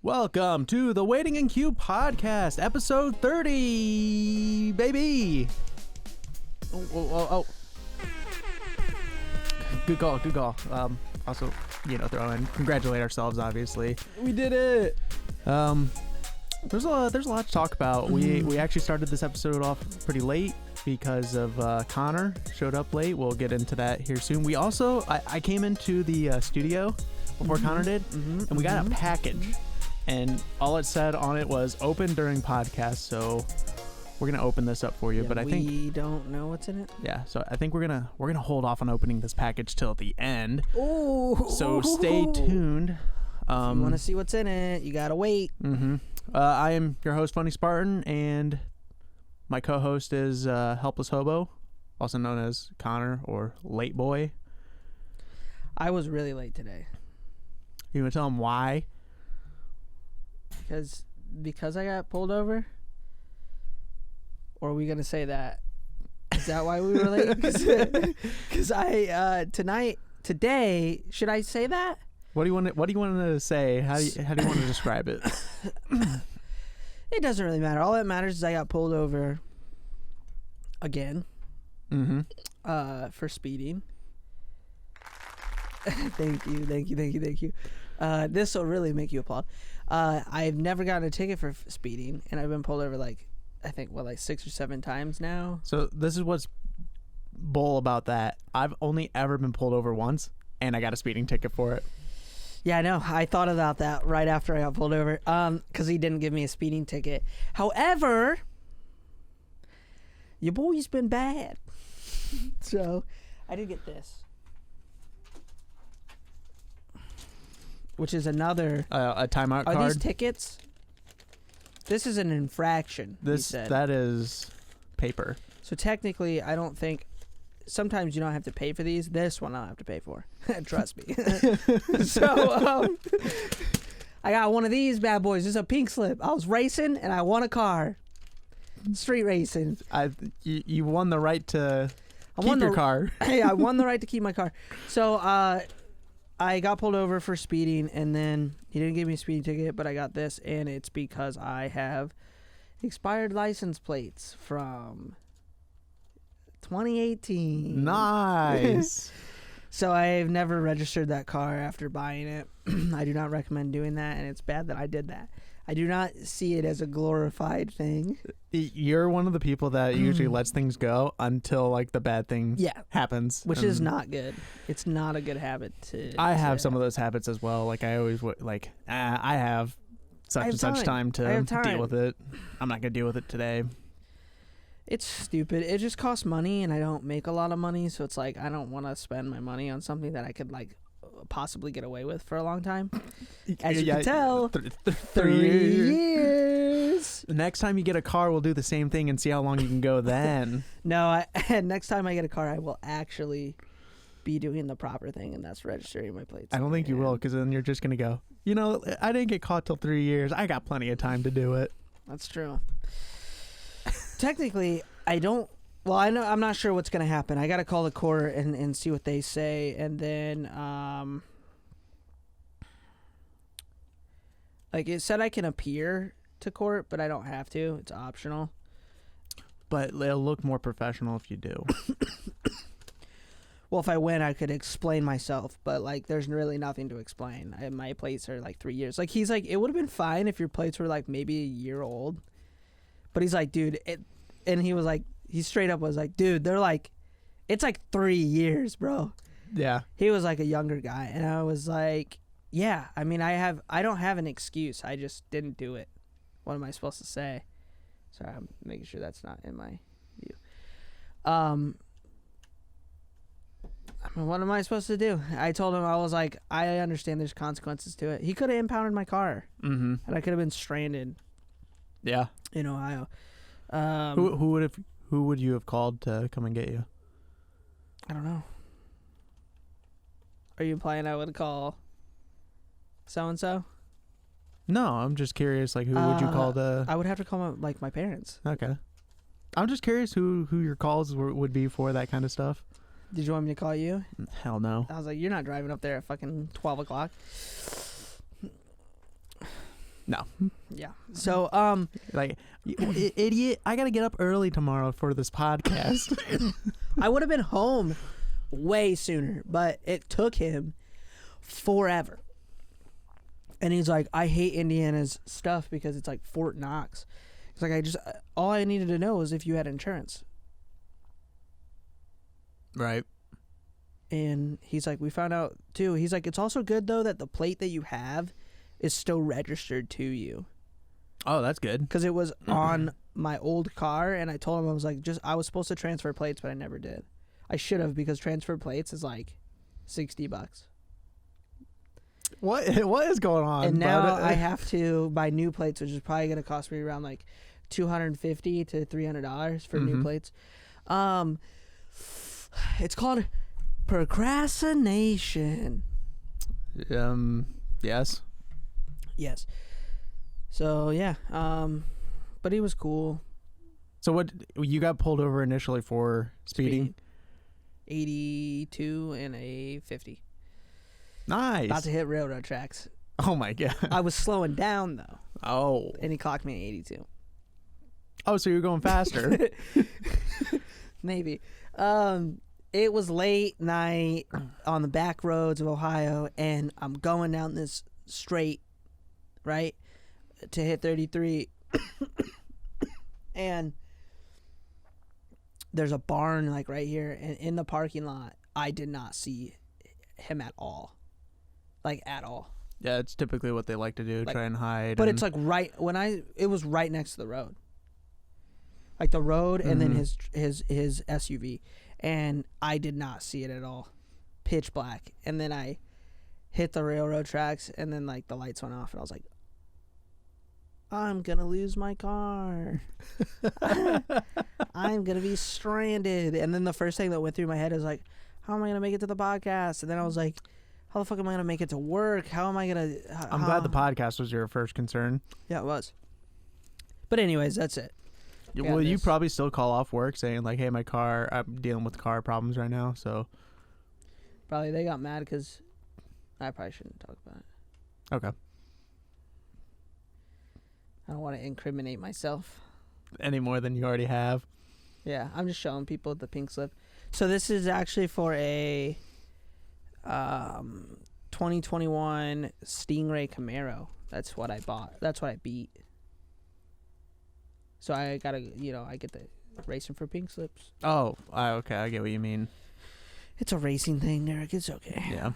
Welcome to the Waiting in Queue podcast, episode 30, baby. Oh. Good call. Also, throw in, congratulate ourselves, obviously. We did it. There's a lot to talk about. We actually started this episode off pretty late because of Connor showed up late. We'll get into that here soon. We also, I came into the studio before Connor did, and we got a package. And all it said on it was open during podcast, so we're gonna open this up for you. Yeah, but I think we don't know what's in it. Yeah, so I think we're gonna hold off on opening this package till the end. Oh, so stay tuned. If you want to see what's in it, you gotta wait. I am your host, Funny Spartan, and my co-host is Helpless Hobo, also known as Connor or Late Boy. I was really late today. You wanna tell him why? Because I got pulled over? Or are we going to say that? Is that why we were late? Because today, should I say that? What do you want to say? How do you want to describe it? It doesn't really matter. All that matters is I got pulled over again for speeding. Thank you. This will really make you applaud. I've never gotten a ticket for speeding, and I've been pulled over like 6 or 7 times now. So this is what's bull about that. I've only ever been pulled over once, and I got a speeding ticket for it. Yeah, I know. I thought about that right after I got pulled over, because he didn't give me a speeding ticket. However, your boy's been bad. So I did get this, which is another a timeout card. Are these tickets? This is an infraction. That is paper. So technically, I don't think. Sometimes you don't have to pay for these. This one I'll have to pay for. Trust me. So I got one of these bad boys. This is a pink slip. I was racing and I won a car. Street racing. You won the right to keep your car. Hey, I won the right to keep my car. So I got pulled over for speeding, and then he didn't give me a speeding ticket, but I got this, and it's because I have expired license plates from 2018. Nice. So I've never registered that car after buying it. I do not recommend doing that, and it's bad that I did that. I do not see it as a glorified thing. You're one of the people that usually lets things go until like the bad thing happens. Which is not good. It's not a good habit to... I have some of those habits as well. Like I always I have such time to deal with it. I'm not going to deal with it today. It's stupid. It just costs money, and I don't make a lot of money, so it's like I don't want to spend my money on something that I could like possibly get away with for a long time. As you can tell, 3 years. Next time you get a car, we'll do the same thing and see how long you can go then. No, next time I get a car, I will actually be doing the proper thing, and that's registering my plates. I don't think you will, because then you're just going to go, I didn't get caught till 3 years. I got plenty of time to do it. That's true. Technically, I don't. Well, I'm not sure what's going to happen. I got to call the court and see what they say. And then, it said I can appear to court, but I don't have to. It's optional. But it'll look more professional if you do. Well, if I win, I could explain myself. But, there's really nothing to explain. My plates are, 3 years. He's like, it would have been fine if your plates were, maybe a year old. But he's like, dude, and he was like, he straight up was like, dude, they're it's 3 years, bro. Yeah. He was a younger guy. And I was like, yeah, I mean, I don't have an excuse. I just didn't do it. What am I supposed to say? Sorry, I'm making sure that's not in my view. I mean, what am I supposed to do? I told him, I was like, I understand there's consequences to it. He could have impounded my car. And I could have been stranded. Yeah. In Ohio. Who would you have called to come and get you? I don't know. Are you implying I would call so-and-so? No, I'm just curious, who would you call to... I would have to call my parents. Okay. I'm just curious who your calls would be for that kind of stuff. Did you want me to call you? Hell no. I was like, you're not driving up there at fucking 12 o'clock. No. Yeah. So Like, idiot, I got to get up early tomorrow for this podcast. I would have been home way sooner, but it took him forever. And he's like, I hate Indiana's stuff because it's like Fort Knox. It's like, all I needed to know was if you had insurance. Right. And he's like, we found out too. He's like, it's also good though that the plate that you have is still registered to you. Oh, that's good. Because it was on my old car, and I told him, I was like, I was supposed to transfer plates, but I never did. I should have, because transfer plates is like $60. What is going on? And now I have to buy new plates, which is probably going to cost me around like $250 to $300 for new plates. It's called procrastination. Yes. Yes. So yeah. But he was cool. So what, you got pulled over initially for speeding? 82 and a 50. Nice. About to hit railroad tracks. Oh my god. I was slowing down though. Oh. And he clocked me at 82. Oh, so you're going faster. Maybe. It was late night on the back roads of Ohio, and I'm going down this straight, right, to hit 33. And there's a barn like right here, and in the parking lot, I did not see him at all. Like at all. Yeah, it's typically what they like to do, Like, try and hide. But it's like it was right next to the road. Like the road and then his SUV. And I did not see it at all. Pitch black. And then I hit the railroad tracks, and then like the lights went off, and I was like, I'm gonna lose my car. I'm gonna be stranded. And then the first thing that went through my head is like, how am I gonna make it to the podcast? And then I was like, how the fuck am I gonna make it to work? How am I gonna I'm glad the podcast was your first concern. Yeah, it was. But anyways, that's it. Well, you probably still call off work saying like, hey, I'm dealing with car problems right now, so probably they got mad because I probably shouldn't talk about it. Okay. I don't want to incriminate myself Any more than you already have. Yeah, I'm just showing people the pink slip. So this is actually for a 2021 Stingray Camaro. That's what I bought. That's what I beat. So I gotta, I get the racing for pink slips. Oh, okay. I get what you mean. It's a racing thing, Derek. It's okay. Yeah.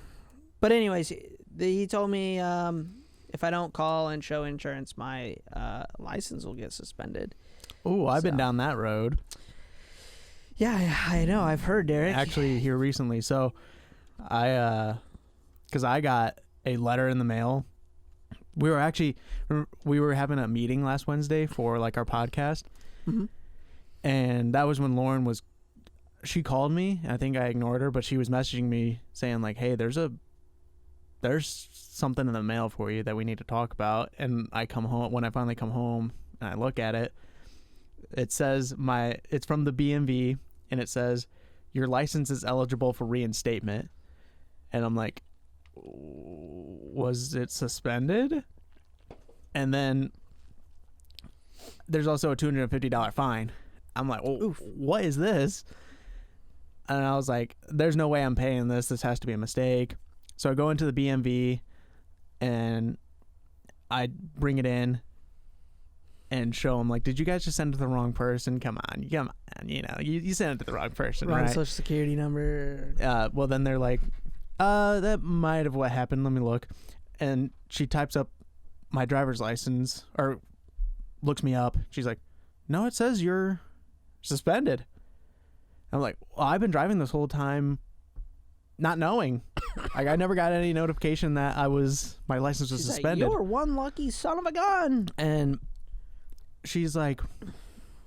But anyways, he told me if I don't call and show insurance, my license will get suspended. Oh, I've been down that road. Yeah, I know. I've heard, Derek. Actually, here recently. So, because I got a letter in the mail. We were having a meeting last Wednesday for like our podcast, and that was when Lauren she called me. I think I ignored her, but she was messaging me saying like, "Hey, there's something in the mail for you that we need to talk about." And I come home when I finally come home and I look at it. It says it's from the BMV, and it says your license is eligible for reinstatement. And I'm like, was it suspended? And then there's also a $250 fine. I'm like, well, what is this? And I was like, there's no way I'm paying this. This has to be a mistake. So I go into the BMV and I bring it in and show them like, did you guys just send it to the wrong person? Come on. You sent it to the wrong person, Wrong right? social security number. Well, then they're like, that might have what happened. Let me look. And she types up my driver's license or looks me up. She's like, no, it says you're suspended. I'm like, well, I've been driving this whole time not knowing. Like, I never got any notification that my license was suspended. Like, you're one lucky son of a gun. And she's like,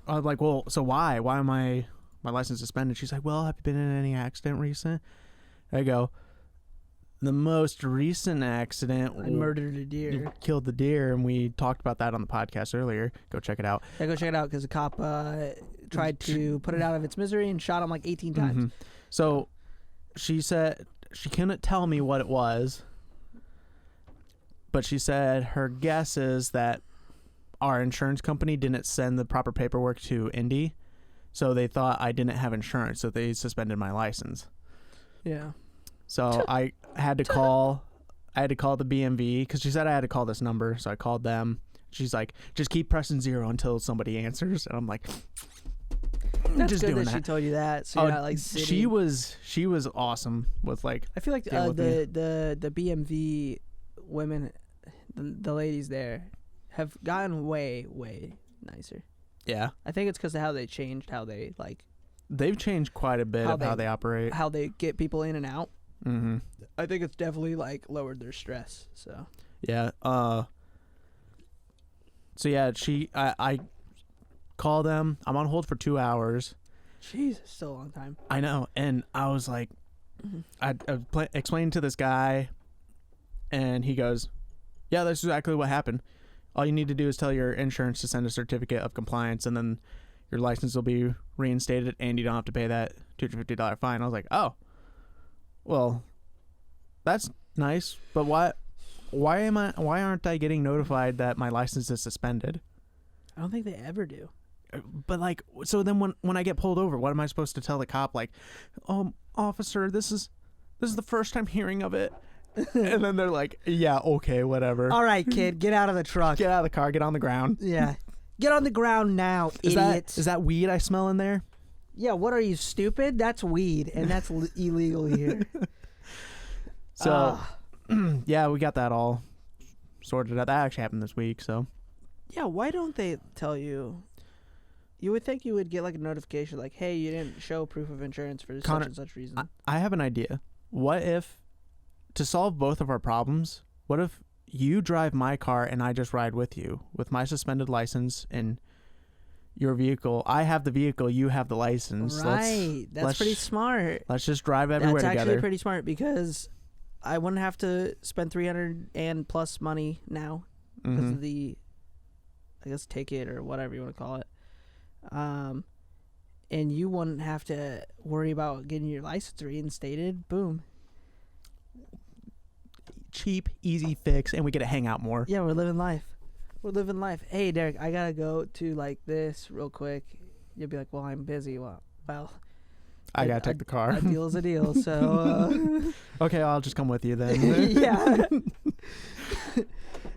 I'm like, well, so why? Why am my license suspended? She's like, well, have you been in any accident recent? I go, the most recent accident, I murdered a deer. You killed the deer, and we talked about that on the podcast earlier. Go check it out. Yeah, go check it out because the cop tried to put it out of its misery and shot him like 18 times. So she said she couldn't tell me what it was, but she said her guess is that our insurance company didn't send the proper paperwork to Indy, so they thought I didn't have insurance, so they suspended my license. Yeah. So I had to call the BMV because she said I had to call this number, so I called them. She's like, just keep pressing 0 until somebody answers, and I'm like, That's just good doing that she that. told you that, so you're not like sitting. She was awesome with like. I feel like dealing with me. the BMV women, the ladies there, have gotten way nicer. Yeah, I think it's because of how they changed how they like. they've changed quite a bit of how they operate. How they get people in and out. Mm-hmm. I think it's definitely like lowered their stress. So Yeah. So yeah, I call them. I'm on hold for 2 hours. jeez, it's still a long time. I know, and I was like, I explained to this guy, and he goes, "Yeah, that's exactly what happened. All you need to do is tell your insurance to send a certificate of compliance, and then your license will be reinstated, and you don't have to pay that $250 fine." I was like, "Oh, well, that's nice, but why aren't I getting notified that my license is suspended?" I don't think they ever do. But like, so then when I get pulled over, what am I supposed to tell the cop? Like, officer, this is the first time hearing of it. And then they're like, yeah, okay, whatever. All right, kid, get out of the truck. Get out of the car, get on the ground. Yeah, get on the ground now, idiot. Is that weed I smell in there? Yeah, what are you, stupid? That's weed, and that's illegal here. So, yeah, we got that all sorted out. That actually happened this week, so. Yeah, why don't they tell you? You would think you would get like a notification like, hey, you didn't show proof of insurance for Connor, such and such reason. I have an idea. What if, to solve both of our problems, what if you drive my car and I just ride with you with my suspended license and your vehicle? I have the vehicle, you have the license. Right. That's pretty smart. Let's just drive everywhere That's together. actually pretty smart because I wouldn't have to spend $300 and plus money now because of the, I guess, ticket or whatever you want to call it. And you wouldn't have to worry about getting your license reinstated. Boom. Cheap, easy fix, and we get to hang out more. Yeah, we're living life. We're living life. Hey, Derek, I gotta go to like this real quick. You'll be like, well, I'm busy. Well, I gotta take the car. A deal's a deal. So okay, I'll just come with you then. yeah.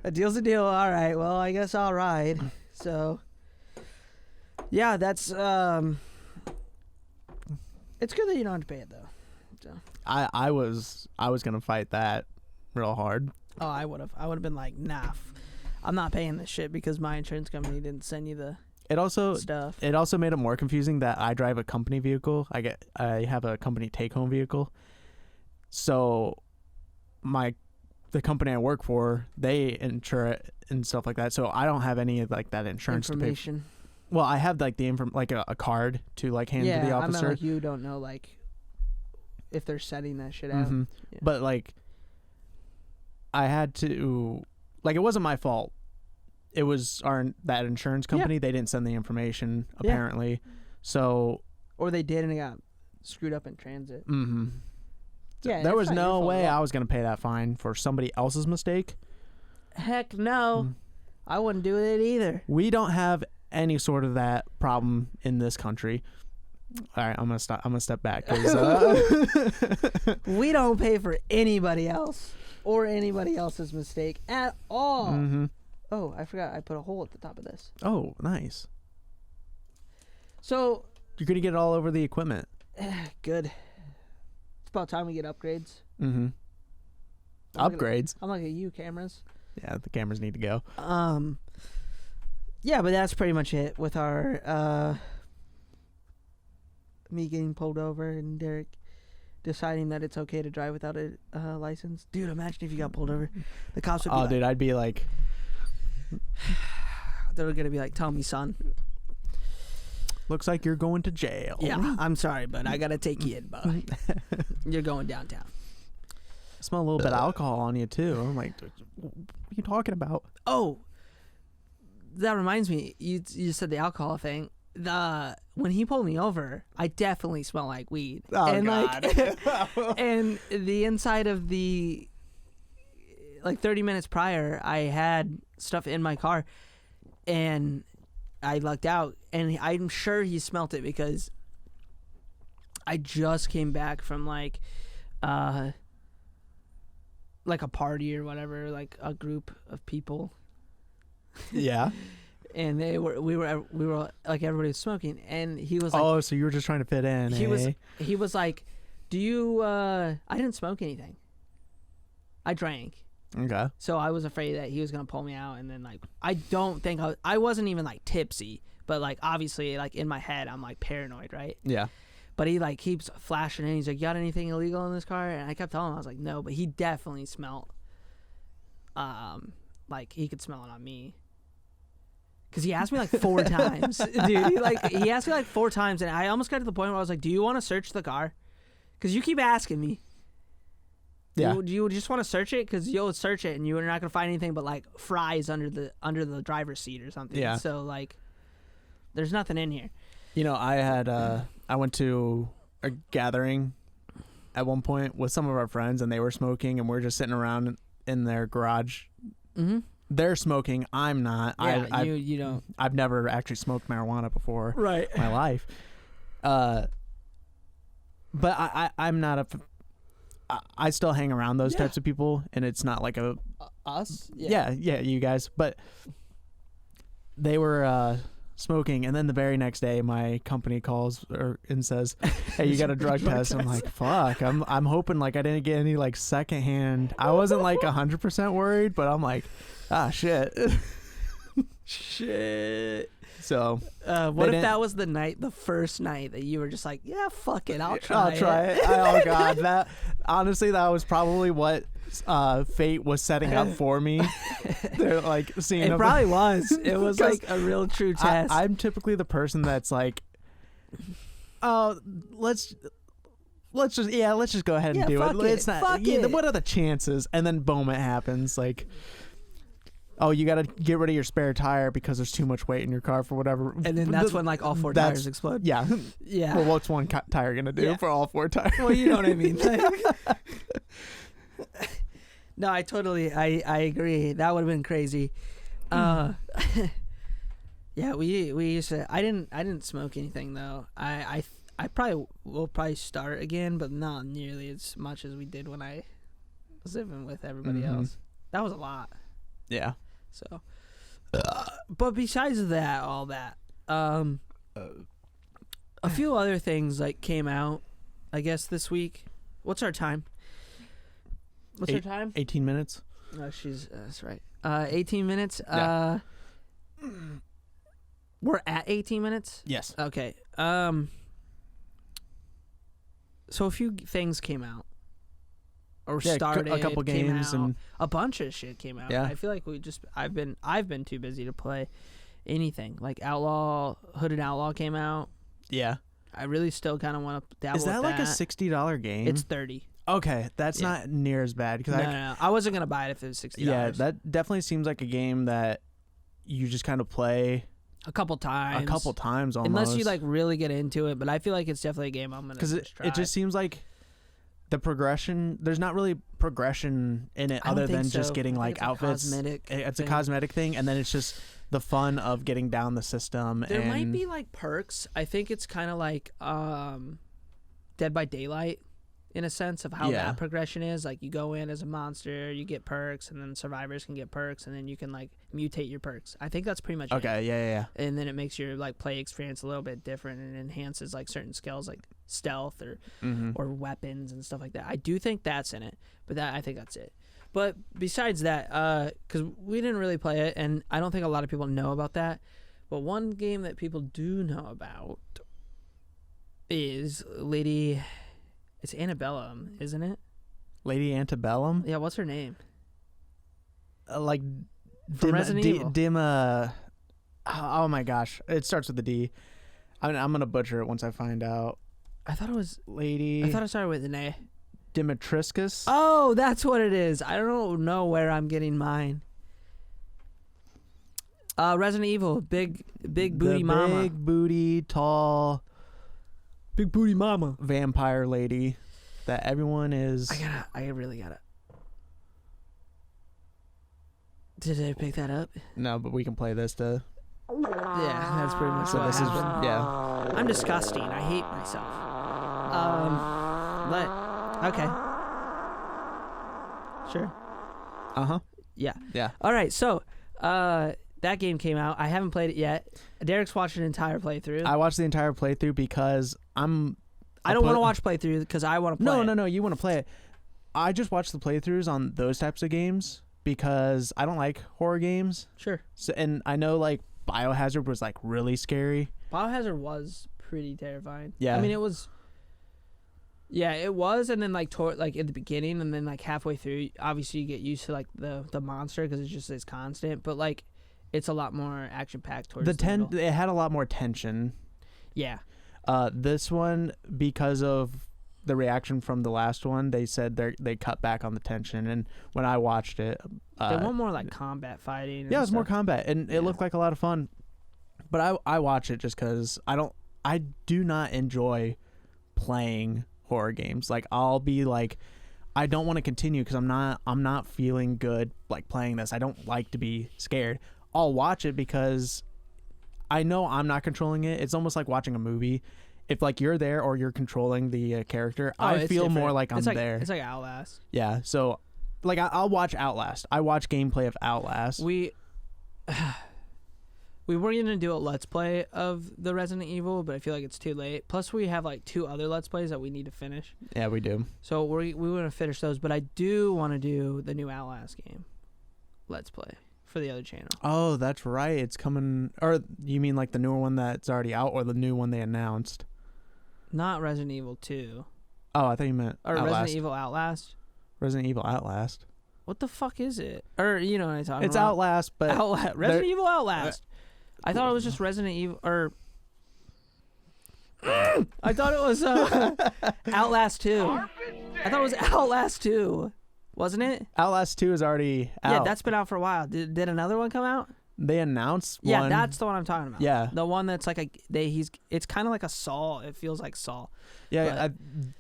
A deal's a deal. All right. Well, I guess I'll ride. So yeah, that's it's good that you don't have to pay it though. So. I was gonna fight that real hard. Oh, I would have been like, nah, I'm not paying this shit because my insurance company didn't send you the stuff. It also made it more confusing that I drive a company vehicle. I have a company take home vehicle. So the company I work for, they insure it and stuff like that. So I don't have any of like that insurance information. To pay. Well, I have like a card to like hand to the officer. I mean, like you don't know like if they're setting that shit out. Yeah. But like I had to, like, it wasn't my fault. It was that insurance company. Yeah. They didn't send the information apparently. Yeah. So, or they did and it got screwed up in transit. Yeah, there was no way I was going to pay that fine for somebody else's mistake. Heck no. I wouldn't do it either. We don't have any sort of that problem in this country. All right, I'm gonna step back. 'Cause, we don't pay for anybody else or anybody else's mistake at all. Oh, I forgot. I put a hole at the top of this. Oh, nice. So you're gonna get it all over the equipment. Good. It's about time we get upgrades. Upgrades. I'm looking at you, cameras. Yeah, the cameras need to go. Yeah, but that's pretty much it with our me getting pulled over and Derek deciding that it's okay to drive without a license. Dude, imagine if you got pulled over. The cops would be like, dude, I'd be like, they're gonna be like, tell me, son. Looks like you're going to jail. Yeah, I'm sorry, but I gotta take you in, bud. You're going downtown. I smell a little bit of alcohol on you too. I'm like, what are you talking about? Oh, that reminds me. You said the alcohol thing. When he pulled me over, I definitely smell like weed. Oh, and God. and the inside of the like 30 minutes prior, I had stuff in my car, and I lucked out, and I'm sure he smelt it because I just came back from like a party or whatever, like a group of people. Yeah. And we were like, everybody was smoking, and he was like, oh, so you were just trying to fit in. He was like, do you I didn't smoke anything. I drank. Okay. So I was afraid that he was gonna pull me out, and then like I don't think I wasn't even like tipsy, but like obviously like in my head I'm like paranoid, right? Yeah. But he like keeps flashing in. He's like, "You got anything illegal in this car?" And I kept telling him, I was like, "No," but he definitely smelled, like he could smell it on me. Cause he asked me like 4 times, dude. He asked me like 4 times, and I almost got to the point where I was like, "Do you want to search the car? Cause you keep asking me." Yeah. Do you just want to search it? Because you'll search it and you're not gonna find anything but like fries under the driver's seat or something. Yeah. So like, there's nothing in here. You know, I went to a gathering at one point with some of our friends, and they were smoking, and we're just sitting around in their garage. Mm-hmm. They're smoking. I'm not. Yeah, you don't. I've never actually smoked marijuana before. Right. In my life. But I'm not a. I still hang around those types of people, and it's not like a us. Yeah, you guys. But they were smoking, and then the very next day, my company calls and says, "Hey, you got a drug test." I'm like, "Fuck!" I'm hoping like I didn't get any like secondhand. I wasn't like 100% worried, but I'm like, ah, shit, shit. So, what if that was the first night that you were just like, yeah, fuck it, I'll try it. Oh God, that honestly, that was probably what fate was setting up for me. They're like seeing. It probably was. It was like a real true test. I'm typically the person that's like, oh, let's just go ahead and do it. It's not. What are the chances? And then boom, it happens. Like, oh, you got to get rid of your spare tire because there's too much weight in your car for whatever. And then that's when like all 4 tires explode. Yeah. Yeah. Well, what's one tire gonna do for all 4 tires? Well, you know what I mean. No, I agree. That would have been crazy. Yeah, we used to. I didn't smoke anything though. I probably will start again, but not nearly as much as we did when I was living with everybody else. That was a lot. Yeah. So, but besides that, all that, a few other things like came out, I guess this week. What's our time? What's our time? 18 minutes. Oh, that's right. 18 minutes. Yeah. We're at 18 minutes? Yes. Okay. So a few things came out. Or started. A couple games and a bunch of shit came out. Yeah. I feel like I've been too busy to play anything. Like Hooded Outlaw came out. Yeah. I really still kind of want to dabble with that. Is that like a $60 game? It's $30. Okay, that's not near as bad. No. I wasn't going to buy it if it was $60. Yeah, that definitely seems like a game that you just kind of play a couple times almost. Unless you like really get into it, but I feel like it's definitely a game I'm going to try. Because it just seems like the progression, there's not really progression in it other than just getting like outfits. It's a cosmetic thing, and then it's just the fun of getting down the system. There might be like perks. I think it's kind of like Dead by Daylight in a sense of how that progression is. Like you go in as a monster, you get perks, and then survivors can get perks, and then you can like mutate your perks. I think that's pretty much it. Yeah. And then it makes your like play experience a little bit different and enhances like certain skills like stealth or weapons and stuff like that. I do think that's in it, but I think that's it. But besides that, because we didn't really play it, and I don't think a lot of people know about that, but one game that people do know about is it's Antebellum, isn't it? Lady Antebellum? Yeah, what's her name? Like From Resident Evil. Oh my gosh. It starts with a D. I'm going to butcher it once I find out. I thought it was Lady. I thought it started with an A. Dimitrescu. Oh, that's what it is. I don't know where I'm getting mine. Resident Evil, big booty mama. Big booty, tall. Big booty mama. Vampire lady that everyone is. I really gotta. Did they pick that up? No, but we can play this to. Yeah, that's pretty much So what this is happened. yeah. I'm disgusting. I hate myself. But okay. Sure. Yeah. Yeah. All right. So, that game came out. I haven't played it yet. Derek's watched an entire playthrough. I watched the entire playthrough because I don't want to watch playthrough because I want to play. No. You want to play it. I just watch the playthroughs on those types of games because I don't like horror games. Sure. So, and I know like Biohazard was like really scary. Biohazard was pretty terrifying. Yeah. I mean, it was. Yeah, it was, and then like in the beginning, and then like halfway through, obviously you get used to like the monster because it's just constant. But like, it's a lot more action packed towards the middle. It had a lot more tension. Yeah. This one, because of the reaction from the last one, they said they cut back on the tension. And when I watched it, they want more like combat fighting. And yeah, it was stuff. more combat, and it looked like a lot of fun. But I watch it just because I do not enjoy playing horror games. Like I'll be like, I don't want to continue because I'm not feeling good like playing this. I don't like to be scared. I'll watch it because I know I'm not controlling it. It's almost like watching a movie. If like you're there or you're controlling the character, I feel more like I'm there. It's like Outlast. Yeah. So like I'll watch Outlast. I watch gameplay of Outlast. We were going to do a Let's Play of the Resident Evil, but I feel like it's too late. Plus, we have like 2 other Let's Plays that we need to finish. Yeah, we do. So we want to finish those, but I do want to do the new Outlast game Let's Play for the other channel. Oh, that's right. It's coming. Or you mean like the newer one that's already out, or the new one they announced? Not Resident Evil 2. Oh, I thought you meant Or Outlast. Resident Evil Outlast. Resident Evil Outlast. What the fuck is it? Or you know what I'm talking It's about? Outlast, but Resident Evil Outlast. I thought it was just Resident Evil, or I thought it was Outlast 2. I thought it was Outlast 2, wasn't it? Outlast 2 is already out. Yeah, that's been out for a while. Did another one come out? They announced Yeah, one. that's the one I'm talking about. Yeah. The one that's like it's kind of like a Saw. It feels like Saw. Yeah,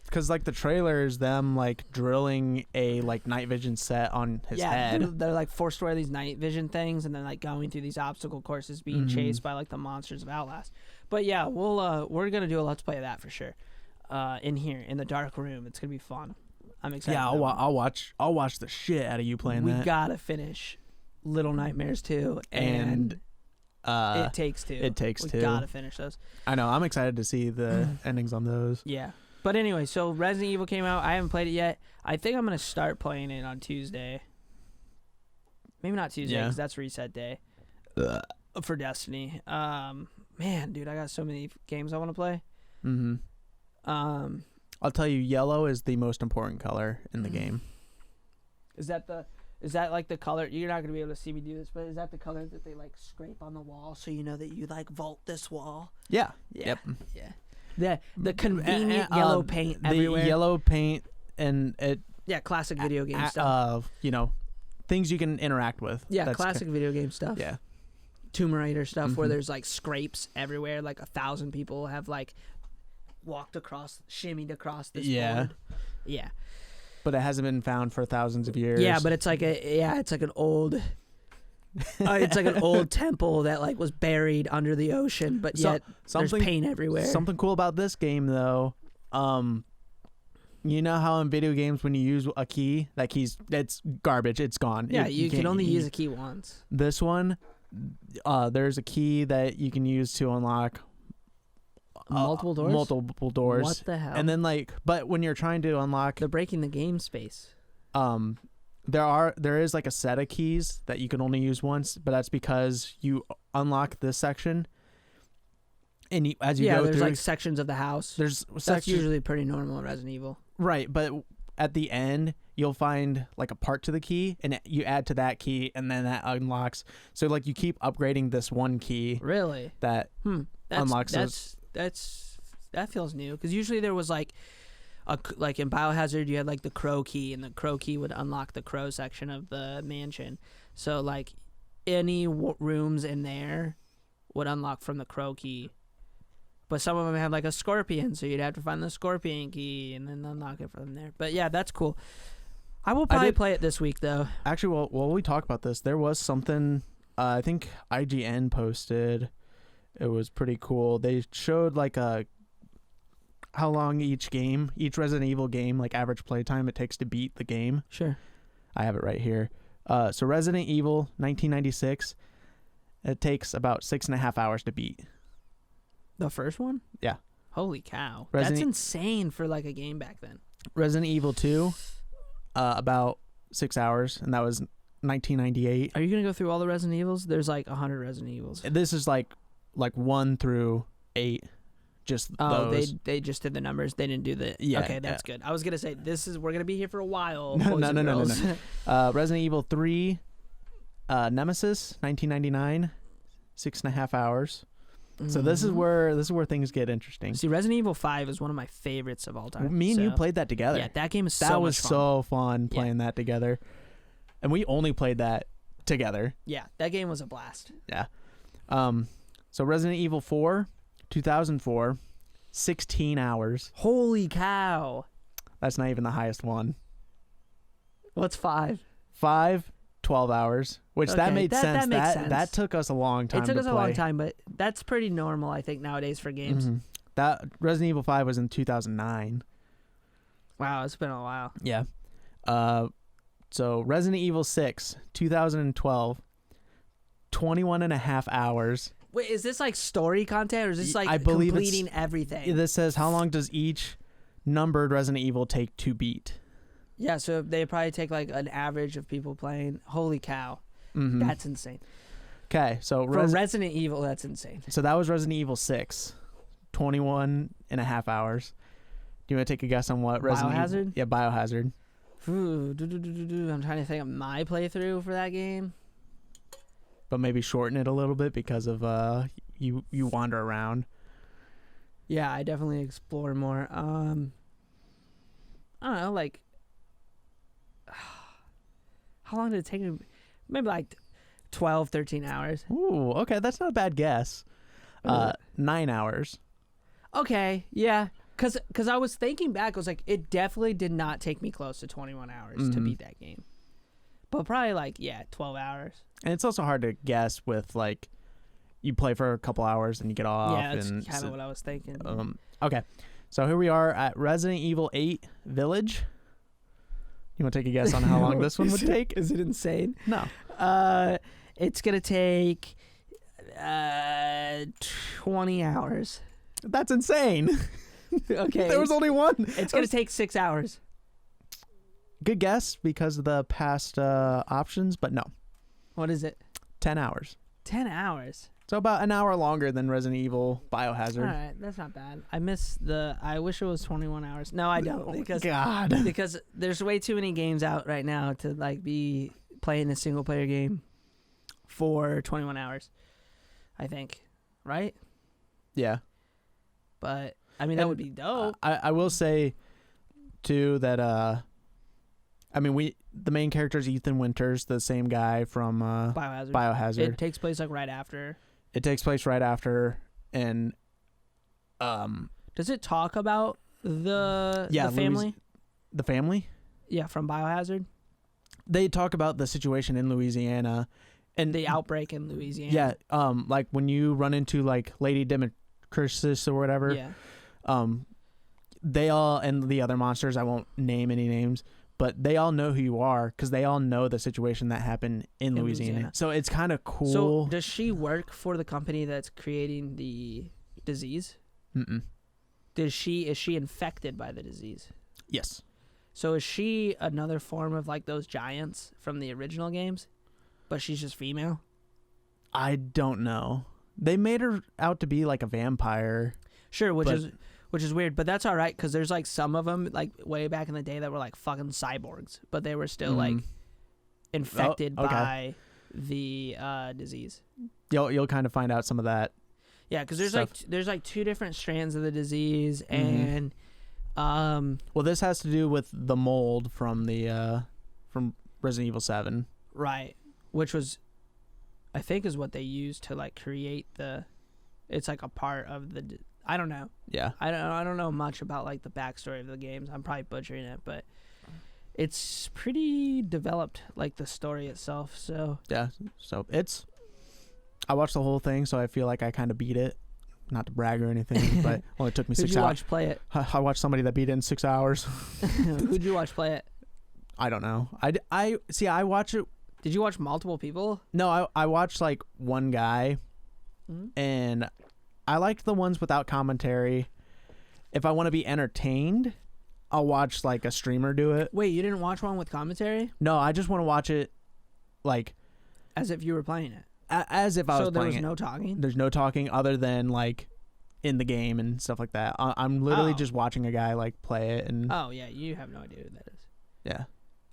because like the trailer is them like drilling a like night vision set on his head. They're like forced to wear these night vision things, and then like going through these obstacle courses, being chased by like the monsters of Outlast. But yeah, we're gonna do a Let's Play of that for sure. In here in the dark room, it's gonna be fun. I'm excited. Yeah, I'll watch the shit out of you playing that. We gotta finish Little Nightmares 2 and It Takes Two. It Takes Two. We gotta finish those. I know. I'm excited to see the endings on those. Yeah. But anyway, so Resident Evil came out. I haven't played it yet. I think I'm going to start playing it on Tuesday. Maybe not Tuesday because that's reset day for Destiny. Man, dude, I got so many games I want to play. Mm-hmm. I'll tell you, yellow is the most important color in the game. Is that like the color? You're not going to be able to see me do this, but is that the color that they like scrape on the wall so you know that you like vault this wall? Yeah. Yep. Yeah. The convenient yellow paint everywhere. The yellow paint and it. Yeah, classic video game stuff. Things you can interact with. Yeah, classic video game stuff. Yeah. Tomb Raider stuff where there's like scrapes everywhere. Like 1,000 people have like shimmied across this board. Yeah. But it hasn't been found for thousands of years. Yeah, but it's like an old it's like an old temple that like was buried under the ocean, but yet there's paint everywhere. Something cool about this game though, you know how in video games when you use a key, it's garbage, it's gone. Yeah, you can only use a key once. This one, there's a key that you can use to unlock multiple doors. Multiple doors. What the hell? And then but when you're trying to unlock, they're breaking the game space. There is like a set of keys that you can only use once, but that's because you unlock this section, and as you go there's through, like sections of the house. That's usually pretty normal in Resident Evil. Right, but at the end you'll find like a part to the key, and you add to that key, and then that unlocks. So like you keep upgrading this one key. Really? That unlocks those. That feels new because usually there was like in Biohazard you had like the crow key, and the crow key would unlock the crow section of the mansion. So like any rooms in there would unlock from the crow key, but some of them have like a scorpion, so you'd have to find the scorpion key and then unlock it from there. But yeah, that's cool. I will probably play it this week though. Actually, while we talk about this, there was something I think IGN posted. It was pretty cool. They showed like how long each Resident Evil game, like average playtime it takes to beat the game. Sure. I have it right here. So Resident Evil 1996, it takes about 6.5 hours to beat. The first one? Yeah. Holy cow. That's insane for like a game back then. Resident Evil 2, about 6 hours, and that was 1998. Are you going to go through all the Resident Evils? There's like 100 Resident Evils. This is like 1 through 8. Just those. They just did the numbers. They didn't do the. Yeah. Okay, that's good. I was gonna say we're gonna be here for a while. No. Resident Evil 3, Nemesis, 1999, 6.5 hours. So this is where things get interesting. See, Resident Evil 5 is one of my favorites of all time. Me and you played that together. Yeah, that game is that was so fun playing that together, and we only played that together. Yeah, that game was a blast. Yeah. So Resident Evil 4. 2004, 16 hours. Holy cow. That's not even the highest one. What's 5? 5, 12 hours, which that made sense. That makes sense. That took us a long time to play. It took us a long time, but that's pretty normal, I think, nowadays for games. Mm-hmm. That Resident Evil 5 was in 2009. Wow, it's been a while. Yeah. So Resident Evil 6, 2012, 21.5 hours. Wait, is this like story content or is this like I believe completing everything? This says how long does each numbered Resident Evil take to beat? Yeah, so they probably take like an average of people playing. Holy cow. Mm-hmm. That's insane. Okay, so for Resident Evil, that's insane. So that was Resident Evil 6, 21.5 hours. Do you want to take a guess on what Resident Biohazard? Evil? Yeah, Biohazard. I'm trying to think of my playthrough for that game. But maybe shorten it a little bit because of you wander around. Yeah, I definitely explore more. I don't know, like how long did it take me? Maybe like 12, 13 hours. Ooh, okay, that's not a bad guess. 9 hours. Okay, yeah. Cause I was thinking back, I was like, it definitely did not take me close to 21 hours to beat that game. But probably like 12 hours. And it's also hard to guess with like you play for a couple hours and you get off. Yeah, that's kind of what I was thinking. Okay, so here we are at Resident Evil 8 Village. You want to take a guess on how long this one would take? Is it insane? No. It's gonna take 20 hours. That's insane. Okay. There was only one. It's gonna take 6 hours. Good guess because of the past options, but no. What is it? 10 hours. 10 hours. So about an hour longer than Resident Evil Biohazard. All right, that's not bad. I wish it was 21 hours. No, I don't. Because, God. Because there's way too many games out right now to like be playing a single player game for 21 hours, I think. Right? Yeah. But, I mean, that would be dope. I will say, too, that... I mean, the main character is Ethan Winters, the same guy from Biohazard. It takes place like right after. It takes place right after, and does it talk about the family? The family? Yeah, from Biohazard. They talk about the situation in Louisiana, and the outbreak in Louisiana. Yeah, like when you run into like Lady Dimitrescu or whatever. Yeah. They all and the other monsters. I won't name any names. But they all know who you are because they all know the situation that happened in Louisiana. So it's kind of cool. So does she work for the company that's creating the disease? Mm-mm. Is she infected by the disease? Yes. So is she another form of like those giants from the original games, but she's just female? I don't know. They made her out to be like a vampire. Sure, which is weird, but that's all right because there's like some of them like way back in the day that were like fucking cyborgs, but they were still like infected by the disease. You'll kind of find out some of that. Yeah, because there's like two different strands of the disease, and well, this has to do with the mold from the from Resident Evil 7, right? Which was, I think, is what they used to like create the. It's like a part of the. I don't know. Yeah. I don't know much about like the backstory of the games. I'm probably butchering it, but It's pretty developed, like the story itself. So Yeah. So I watched the whole thing, so I feel like I kind of beat it. Not to brag or anything, but only took me who'd 6 you hours. watch play it? I watched somebody that beat it in 6 hours. Who'd you watch play it? I don't know. I see. I watch it. Did you watch multiple people? No, I watched like one guy, Mhm. and I liked the ones without commentary. If I want to be entertained, I'll watch like a streamer do it. Wait, you didn't watch one with commentary? No, I just want to watch it like As if you were playing it. as if I was So there playing was it. no talking? There's no talking other than like in the game and stuff like that. I'm literally Oh. just watching a guy like play it, and Oh, yeah, you have no idea who that is. yeah.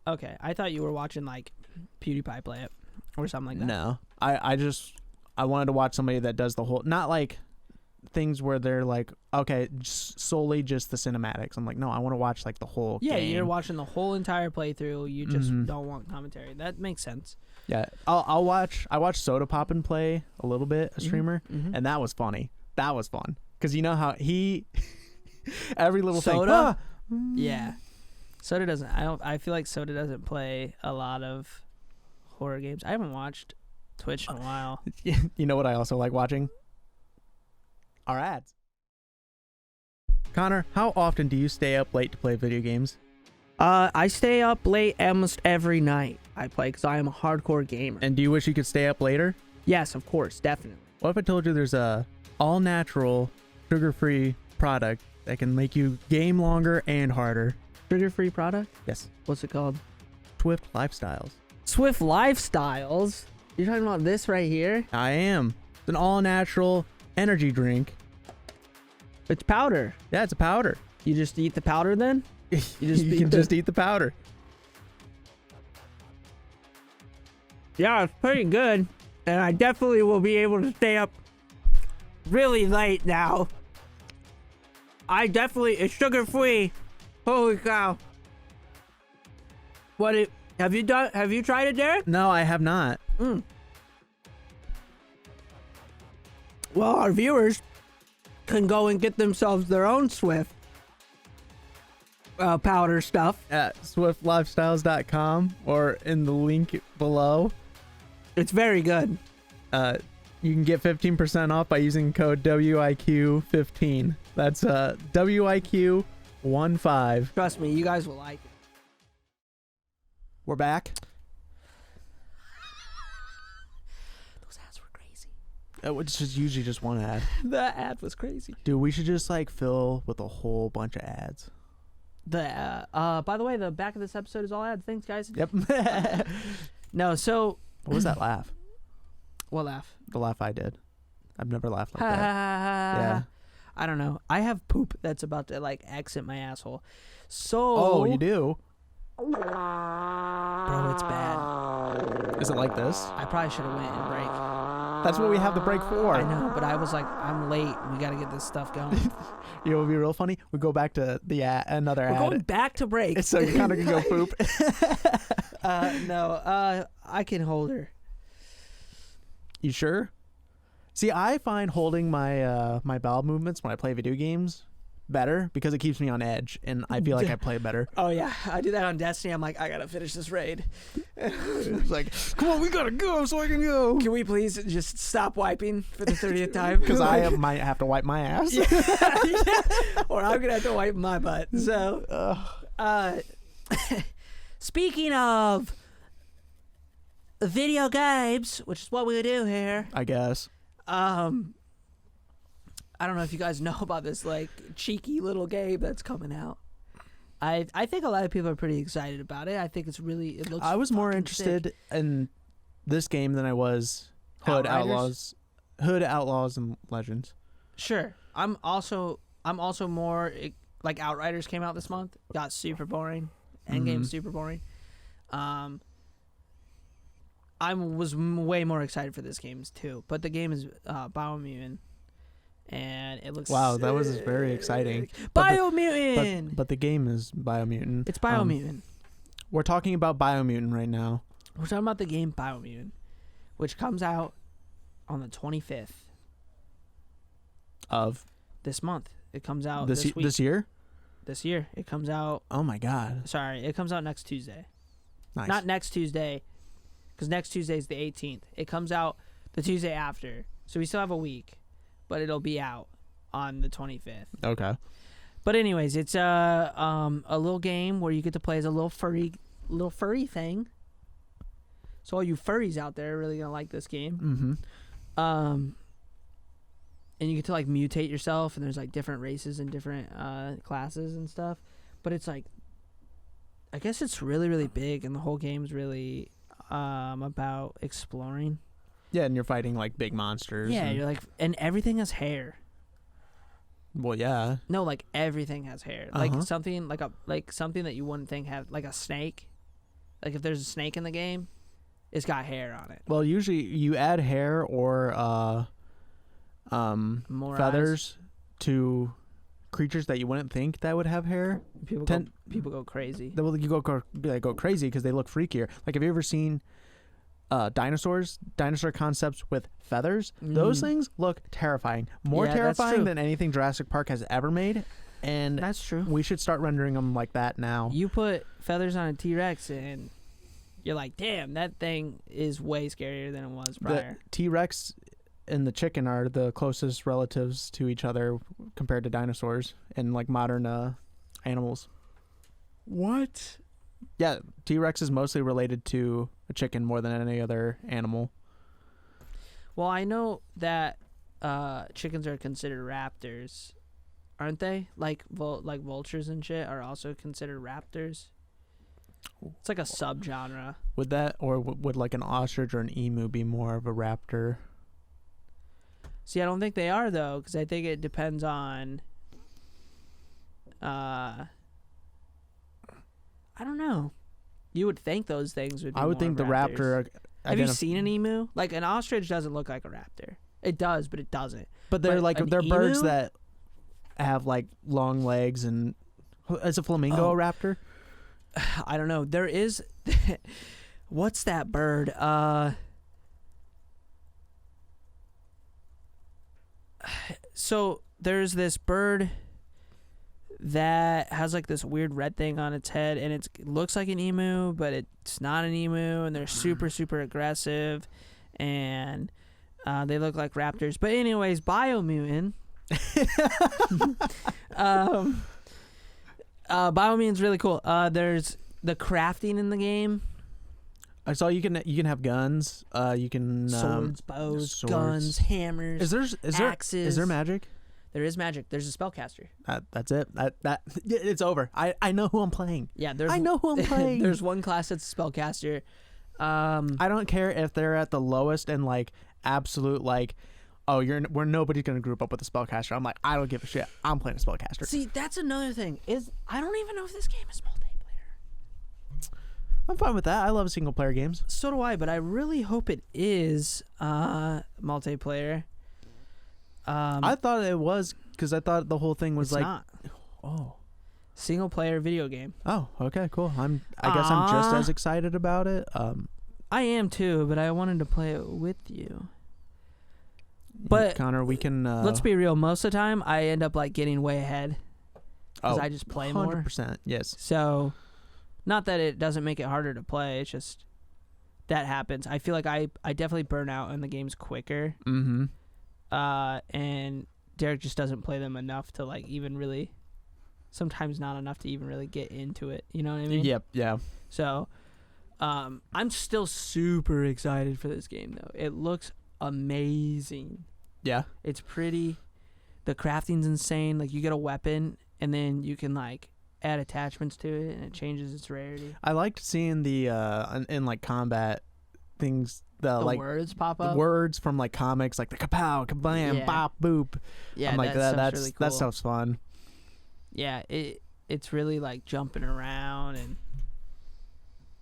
Okay, I thought you were watching, like, PewDiePie play it or something like that. No, I wanted to watch somebody that does the whole, not like things where they're like, okay, solely just the cinematics. I'm like, no, I want to watch like the whole Yeah, game. you're watching the whole entire playthrough. You just Mhm. don't want commentary. That makes sense. Yeah, I watched Soda Pop and play a little bit, a streamer, Mhm. and that was funny. That was fun because you know how he every little Soda? thing. Yeah. Soda doesn't. I feel like Soda doesn't play a lot of horror games. I haven't watched Twitch in a while. You know what I also like watching? Our ads. Connor, how often do you stay up late to play video games? I stay up late almost every night I play because I am a hardcore gamer. And do you wish you could stay up later? Yes, of course, definitely. What if I told you there's a all-natural, sugar-free product that can make you game longer and harder? Sugar-free product? Yes. What's it called? Swift Lifestyles. Swift Lifestyles? You're talking about this right here? I am. It's an all-natural energy drink. It's powder. Yeah, it's a powder. You just eat the powder then? You eat can the- just eat the powder. Yeah, it's pretty good. And I definitely will be able to stay up really late now. It's sugar-free. Holy cow. Have you tried it, Derek? No, I have not. Well, our viewers can go and get themselves their own Swift powder stuff. At swiftlifestyles.com or in the link below. It's very good. You can get 15% off by using code WIQ15. That's WIQ15. Trust me, you guys will like it. We're back. Those ads were crazy. It's just usually just one ad. That ad was crazy. Dude, we should just like fill with a whole bunch of ads. By the way, the back of this episode is all ads. Thanks, guys. Yep. No, so What was that laugh? what laugh? The laugh I did. I've never laughed like Ha, ha, that. ha, ha. Yeah. I don't know. I have poop that's about to like exit my asshole. So Oh, you do? bro, it's bad. Is it like this? I probably should have went and break. That's what we have the break for. I know, but I was like, I'm late. We got to get this stuff going. You know what would be real funny? We go back to the another We're ad. going back to break. So you kind of can go poop. No, I can hold her. You sure? See, I find holding my my bowel movements when I play video games better because it keeps me on edge, and I feel like I play better. Oh yeah, I do that on Destiny. I'm like, I gotta finish this raid. It's like, come on, we gotta go so I can go. Can we please just stop wiping for the 30th time? Because I might have to wipe my ass. Yeah. Or I'm gonna have to wipe my butt. So, speaking of video games, which is what we do here, I guess. I don't know if you guys know about this like cheeky little game that's coming out. I think a lot of people are pretty excited about it. I think it looks. I was more fucking interested sick. in this game than I was Hood Outriders? Outlaws and Legends. Sure. I'm also more like Outriders came out this month. Got super boring. Endgame's super boring. I was way more excited for this game too. But the game is Biomutant, and it looks Wow, that was very exciting. But Biomutant. but the game is Biomutant. It's Biomutant. We're talking about Biomutant right now. We're talking about the game Biomutant, which comes out on the 25th Of this month. It comes out this this week. this year? this year. It comes out. Oh my god. Sorry, it comes out next Tuesday. Nice. Not next Tuesday, because next Tuesday is the 18th. It comes out the Tuesday after, so we still have a week, but it'll be out on the 25th. Okay. But anyways, it's a little game where you get to play as a little furry thing. So all you furries out there are really gonna like this game. Mm-hmm. And you get to like mutate yourself, and there's like different races and different classes and stuff. But it's like, I guess it's really, really big, and the whole game's really about exploring. Yeah, and you're fighting like big monsters. Yeah, and, you're like, and everything has hair. well, yeah. No, like everything has hair. Like Uh-huh. something like something that you wouldn't think have, like a snake. Like if there's a snake in the game, it's got hair on it. Well, usually you add hair or More feathers to creatures that you wouldn't think that would have hair. eyes. People go crazy. Well, you go crazy because they look freakier. Like, have you ever seen dinosaur concepts with feathers? Those things look terrifying. More Yeah, that's terrifying true. than anything Jurassic Park has ever made. And That's true. we should start rendering them like that now. You put feathers on a T-Rex and you're like, damn, that thing is way scarier than it was prior. The T-Rex and the chicken are the closest relatives to each other compared to dinosaurs and like modern animals. What? Yeah, T-Rex is mostly related to a chicken more than any other animal. Well, I know that chickens are considered raptors, aren't they? Like vultures and shit are also considered raptors. It's like a subgenre. Would that, or would like an ostrich or an emu be more of a raptor? See, I don't think they are though, because I think it depends on. I don't know. You would think those things would be I would more think the raptors. raptor. Have you seen an emu? Like an ostrich doesn't look like a raptor. It does, but it doesn't. But they're but like an they're birds emu? that have like long legs and. Is a flamingo a raptor? I don't know. There is. What's that bird? So there's this bird that has like this weird red thing on its head, and it looks like an emu, but it's not an emu, and they're super, super aggressive, and they look like raptors. But anyways, Biomutant. Biomutant's really cool. There's the crafting in the game. I saw you can have guns. You can Swords, bows, swords. guns, hammers. Is axes. there magic? There is magic. There's a spellcaster. That's it. That it's over. I know who I'm playing. Yeah, I know who I'm playing. There's one class that's a spellcaster. I don't care if they're at the lowest and like absolute like, oh, where nobody's gonna group up with a spellcaster. I'm like, I don't give a shit. I'm playing a spellcaster. See, that's another thing. Is I don't even know if this game is multiplayer. I'm fine with that. I love single player games. So do I, but I really hope it is multiplayer. I thought it was because I thought the whole thing was it's like, not. oh, Single player video game. oh, okay, cool. I guess I'm just as excited about it. I am too, but I wanted to play it with you. But Connor, we can. let's be real. Most of the time, I end up like getting way ahead because I just play more. 100%. Yes. So, not that it doesn't make it harder to play. It's just that happens. I feel like I definitely burn out in the games quicker. Mm-hmm. And Derek just doesn't play them enough to like even really. Sometimes not enough to even really get into it. You know what I mean? Yep. Yeah. So, I'm still super excited for this game though. It looks amazing. Yeah. It's pretty. The crafting's insane. Like you get a weapon and then you can like add attachments to it and it changes its rarity. I liked seeing the in like combat things. The like words pop the up. words from like comics, like the kapow, kablam, Yeah. bop, boop. Yeah, I'm like that's really cool. that stuff's fun. Yeah, it's really like jumping around and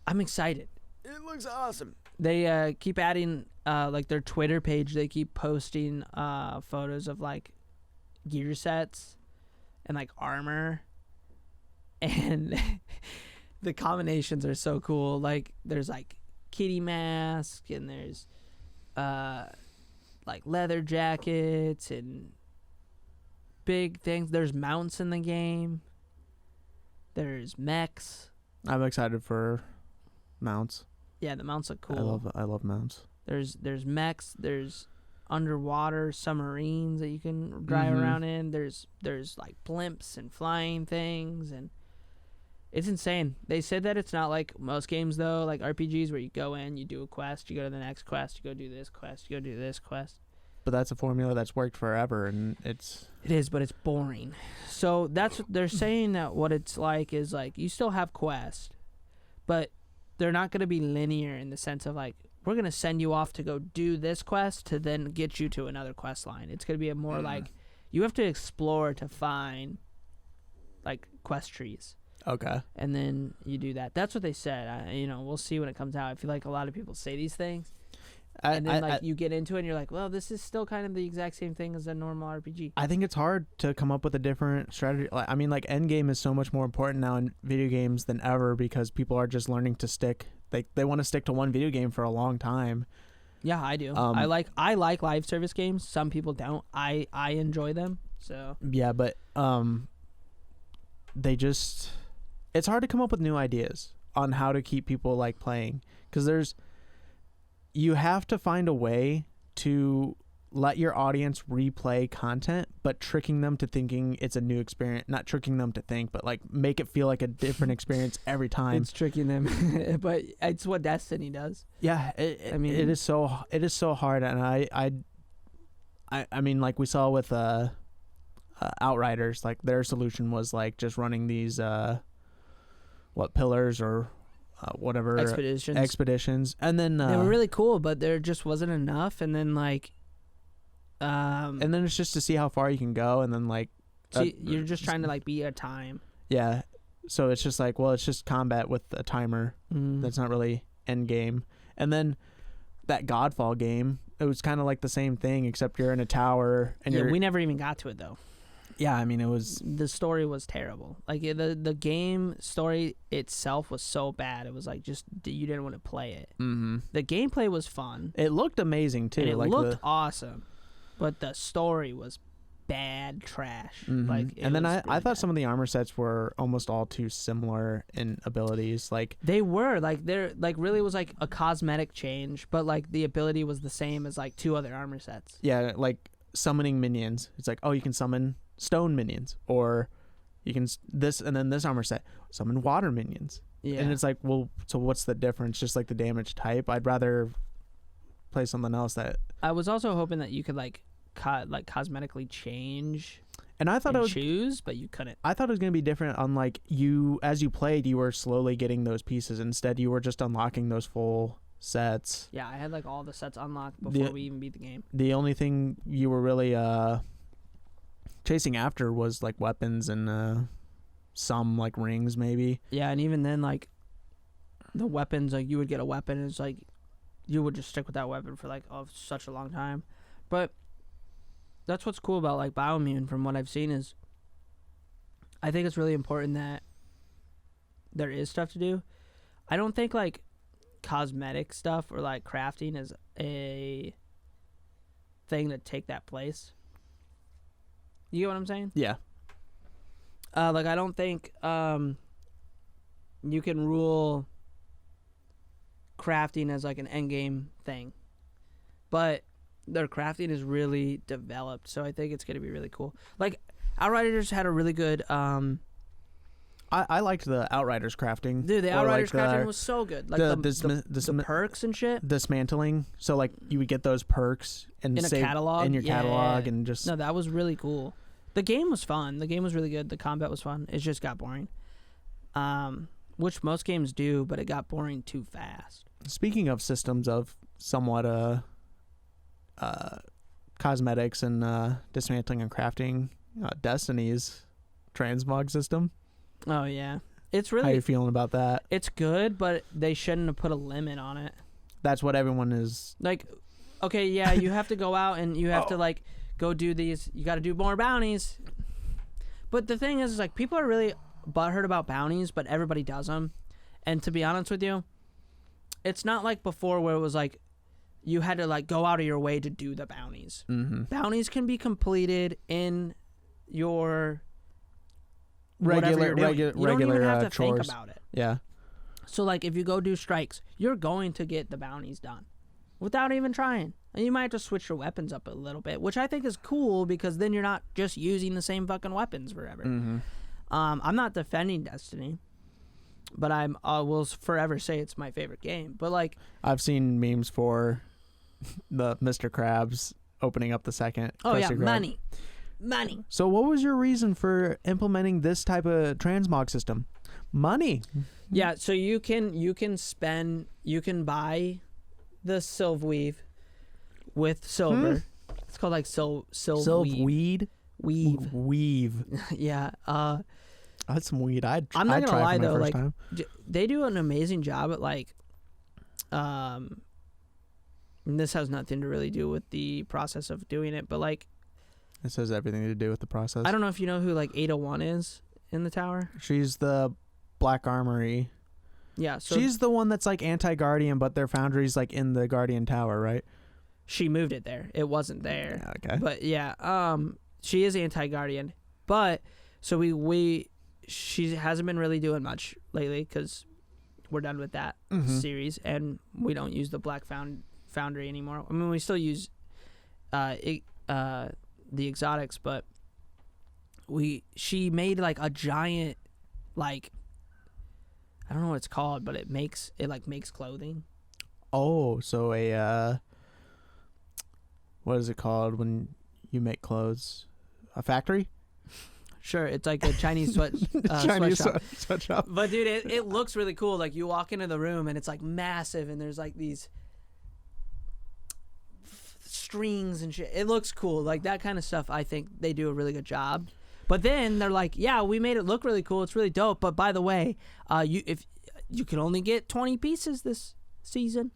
I'm excited. It looks awesome. They keep adding like their Twitter page. They keep posting photos of like gear sets and like armor, and the combinations are so cool. Like there's like kitty mask and there's like leather jackets and big things. There's mounts in the game. There's mechs. I'm excited for mounts. Yeah, the mounts look cool. I love mounts. There's mechs. There's underwater submarines that you can drive around in. There's like blimps and flying things, and it's insane. They said that it's not like most games though, like RPGs where you go in, you do a quest, you go to the next quest, you go do this quest, you go do this quest. But that's a formula that's worked forever, and it is, but it's boring. So they're saying that what it's like is like you still have quests, but they're not going to be linear in the sense of like we're going to send you off to go do this quest to then get you to another quest line. It's going to be a more like you have to explore to find like quest trees. Okay. And then you do that. That's what they said. We'll see when it comes out. I feel like a lot of people say these things. And then you get into it and you're like, well, this is still kind of the exact same thing as a normal RPG. I think it's hard to come up with a different strategy. I mean, like endgame is so much more important now in video games than ever because people are just learning to stick. They want to stick to one video game for a long time. Yeah, I do. I like live service games. Some people don't. I enjoy them. So yeah, but it's hard to come up with new ideas on how to keep people like playing because you have to find a way to let your audience replay content, but tricking them to thinking it's a new experience. Not tricking them to think, but like make it feel like a different experience every time. It's tricking them, but it's what Destiny does. Yeah, it is so hard, and I mean, like we saw with Outriders, like their solution was like just running these pillars or whatever expeditions, and then they were really cool, but there just wasn't enough, and then and then it's just to see how far you can go, and then like you're just trying to like beat a time. Yeah, so it's just like, well, it's just combat with a timer. That's not really end game. And then that Godfall game, it was kind of like the same thing, except you're in a tower and we never even got to it though. Yeah, I mean, the story was terrible. Like the game story itself was so bad. It was like just you didn't want to play it. The gameplay was fun. It looked amazing too. And it looked awesome, but the story was bad trash. And then I thought some of the armor sets were almost all too similar in abilities. Like they were like they're like really was like a cosmetic change, but like the ability was the same as like two other armor sets. Yeah, like summoning minions. It's like, oh, you can summon stone minions, or you can this, and then this armor set summon water minions. Yeah, and it's like, well, so what's the difference? Just like the damage type. I'd rather play something else. That I was also hoping that you could like cosmetically change, and I thought it was choose, but you couldn't. I thought it was gonna be different. Unlike you, as you played, you were slowly getting those pieces. Instead, you were just unlocking those full sets. Yeah, I had like all the sets unlocked before we even beat the game. The only thing you were really chasing after was like weapons and some like rings maybe. Yeah, and even then like the weapons, like you would get a weapon and it's like you would just stick with that weapon for like such a long time. But that's what's cool about like Biomutant from what I've seen is I think it's really important that there is stuff to do. I don't think like cosmetic stuff or like crafting is a thing to take that place. You get what I'm saying? Yeah. Like I don't think you can rule crafting as like an end game thing, but their crafting is really developed, so I think it's gonna be really cool. Like Outriders had a really good. I liked the Outriders crafting. Dude, the Outriders crafting was so good. Like the perks and shit. Dismantling. So like you would get those perks and in a catalog. In your catalog and just. No, that was really cool. The game was fun. The game was really good. The combat was fun. It just got boring. Which most games do, but it got boring too fast. Speaking of systems of somewhat cosmetics and dismantling and crafting, Destiny's transmog system. Oh yeah, it's really. How you feeling about that? It's good, but they shouldn't have put a limit on it. That's what everyone is like. Okay, yeah, you have to go out and you have to like go do these. You got to do more bounties. But the thing is like people are really butthurt about bounties, but everybody does them. And to be honest with you, it's not like before where it was like you had to like go out of your way to do the bounties. Bounties can be completed in your whatever you're doing. You don't even have to chores. think about it. Yeah. So like if you go do strikes, you're going to get the bounties done without even trying. And you might have to switch your weapons up a little bit, which I think is cool because then you're not just using the same fucking weapons forever. Mm-hmm. I'm not defending Destiny, but I will forever say it's my favorite game. But like I've seen memes for the Mr. Krabs opening up the second. Oh yeah, Krusty Krab. money. So what was your reason for implementing this type of transmog system? Money. Yeah, so you can buy the Sylveweave with silver. It's called like Sylveweed. Weave. Yeah. I had some weed. I'm not gonna lie though, like time. they do an amazing job at like, and this has nothing to really do with the process of doing it, but like, This has everything to do with the process. I don't know if you know who like 801 is in the tower. She's the Black Armory. Yeah, so she's the one that's like anti-Guardian, but their foundry's like in the Guardian Tower, right? she moved it there. It wasn't there. Yeah, okay. But yeah, she is anti-Guardian. But so she hasn't been really doing much lately because we're done with that series and we don't use the Black Foundry anymore. I mean, we still use the exotics, but she made like a giant, like, I don't know what it's called, but it makes clothing. Oh, so what is it called when you make clothes? A factory? Sure, it's like a Chinese sweatshop. But dude, it looks really cool. Like you walk into the room and it's like massive, and there's like these strings and shit. It looks cool. Like that kind of stuff. I think they do a really good job. But then they're like, yeah, we made it look really cool. It's really dope. But by the way, if you can only get 20 pieces this season.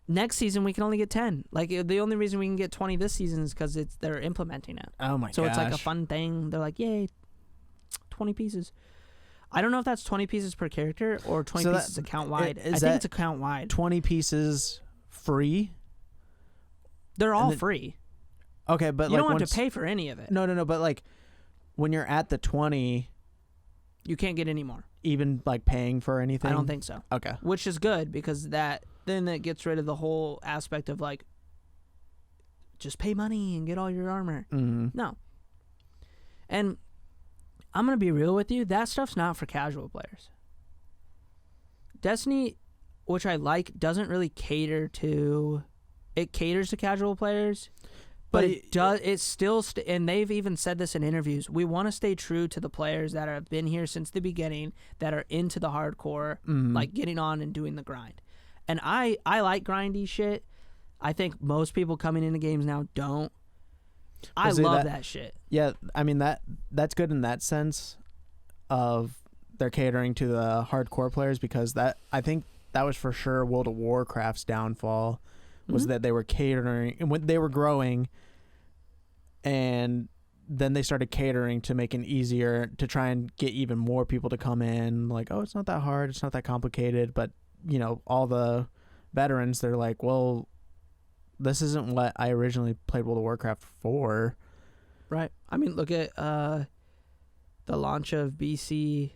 Next season we can only get 10. Like the only reason we can get 20 this season is because they're implementing it. Oh my gosh. So it's like a fun thing. They're like, yay, 20 pieces. I don't know if that's 20 pieces per character or 20 pieces account wide. I think it's account wide. 20 pieces free? They're all free. Okay, but you like don't have to pay for any of it. No. But like when you're at the 20, you can't get any more. Even like paying for anything? I don't think so. Okay. Which is good because then it gets rid of the whole aspect of like just pay money and get all your armor. Mm-hmm. No. And I'm going to be real with you. That stuff's not for casual players. Destiny, which I like, doesn't really cater to... It caters to casual players, but it does. It's still... and they've even said this in interviews. We want to stay true to the players that have been here since the beginning, that are into the hardcore, like getting on and doing the grind. And I like grindy shit. I think most people coming into games now don't. I love that shit. Yeah, I mean that's good in that sense of they're catering to the hardcore players, because I think that was for sure World of Warcraft's downfall was that they were catering, and when they were growing, and then they started catering to make it easier to try and get even more people to come in, like, oh, it's not that hard, it's not that complicated. But you know, all the veterans, they're like, well, this isn't what I originally played World of Warcraft for. Right. I mean, look at the launch of BC